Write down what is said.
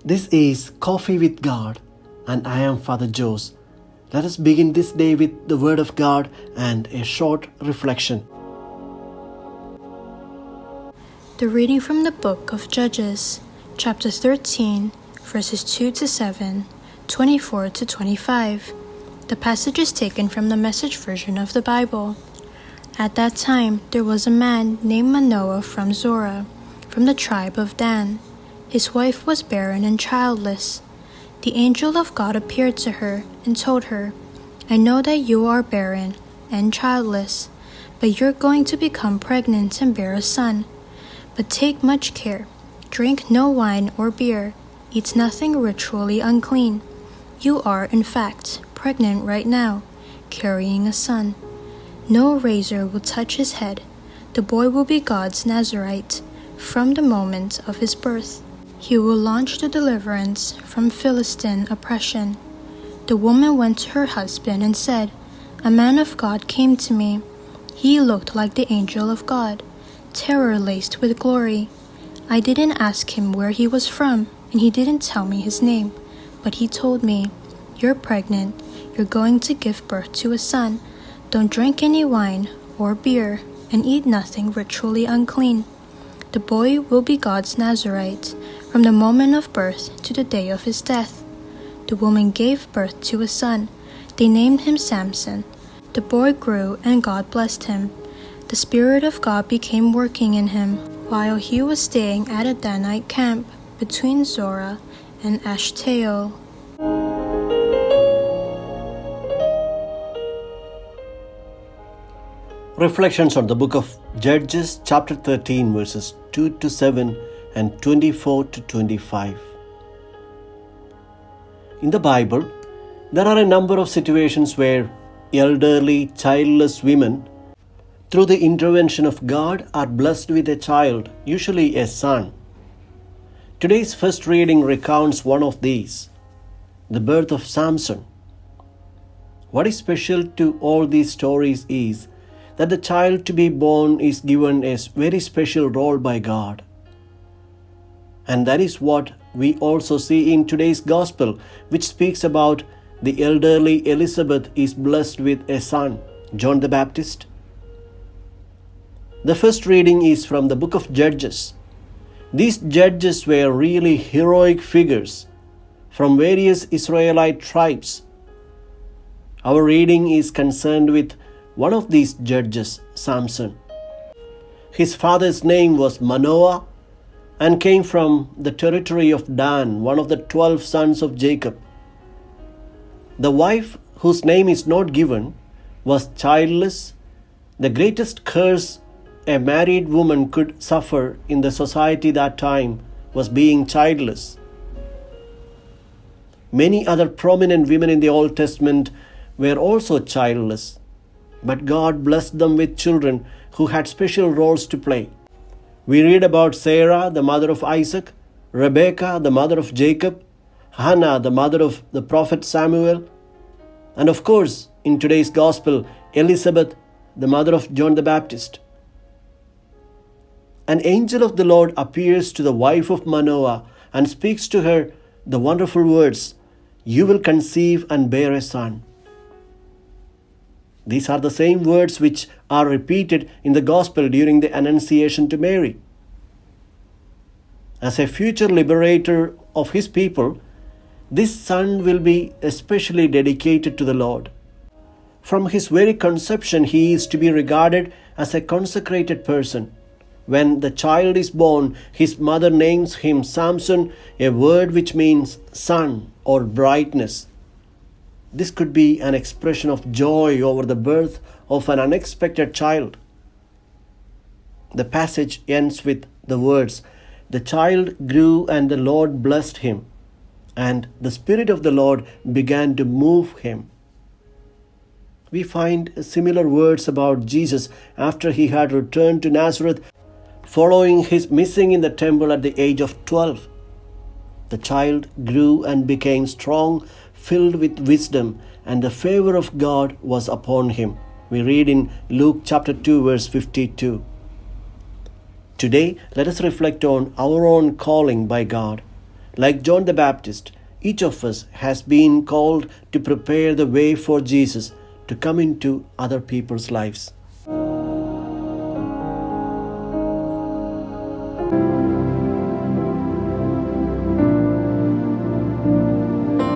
This is Coffee with God, and I am Father Jose. Let us begin this day with the Word of God and a short reflection. The reading from the book of Judges, chapter 13, verses 2 to 7, 24 to 25. The passage is taken from the Message version of the Bible. At that time, there was a man named Manoah from Zorah, from the tribe of Dan. His wife was barren and childless. The angel of God appeared to her and told her, "I know that you are barren and childless, but you're going to become pregnant and bear a son. But take much care. Drink no wine or beer. Eat nothing ritually unclean. You are, in fact, pregnant right now, carrying a son. No razor will touch his head. The boy will be God's Nazarite from the moment of his birth. He will launch the deliverance from Philistine oppression." The woman went to her husband and said, "A man of God came to me. He looked like the angel of God, terror-laced with glory. I didn't ask him where he was from, and he didn't tell me his name. But he told me, 'You're pregnant. You're going to give birth to a son. Don't drink any wine or beer, and eat nothing ritually unclean. The boy will be God's Nazarite from the moment of birth to the day of his death.' The woman gave birth to a son. They named him Samson. The boy grew and God blessed him. The Spirit of God became working in him while he was staying at a Danite camp between Zorah and Eshtaol. Reflections on the book of Judges, chapter 13, verses 2 to 7 and 24 to 25. In the Bible, there are a number of situations where elderly, childless women, through the intervention of God, are blessed with a child, usually a son. Today's first reading recounts one of these, the birth of Samson. What is special to all these stories is that the child to be born is given a very special role by God. And that is what we also see in today's gospel, which speaks about the elderly Elizabeth is blessed with a son, John the Baptist. The first reading is from the book of Judges. These judges were really heroic figures from various Israelite tribes. Our reading is concerned with one of these judges, Samson. His father's name was Manoah and came from the territory of Dan, one of the 12 sons of Jacob. The wife, whose name is not given, was childless, the greatest curse a married woman could suffer in the society that time was being childless. Many other prominent women in the Old Testament were also childless, but God blessed them with children who had special roles to play. We read about Sarah, the mother of Isaac, Rebekah, the mother of Jacob, Hannah, the mother of the prophet Samuel, and of course, in today's gospel, Elizabeth, the mother of John the Baptist. An angel of the Lord appears to the wife of Manoah and speaks to her the wonderful words, "You will conceive and bear a son." These are the same words which are repeated in the gospel during the Annunciation to Mary. As a future liberator of his people, this son will be especially dedicated to the Lord. From his very conception, he is to be regarded as a consecrated person. When the child is born, his mother names him Samson, a word which means sun or brightness. This could be an expression of joy over the birth of an unexpected child. The passage ends with the words, "The child grew and the Lord blessed him, and the Spirit of the Lord began to move him." We find similar words about Jesus after he had returned to Nazareth following his missing in the temple at the age of 12. The child grew and became strong, filled with wisdom, and the favor of God was upon him. We read in Luke chapter 2, verse 52. Today, let us reflect on our own calling by God. Like John the Baptist, each of us has been called to prepare the way for Jesus to come into other people's lives.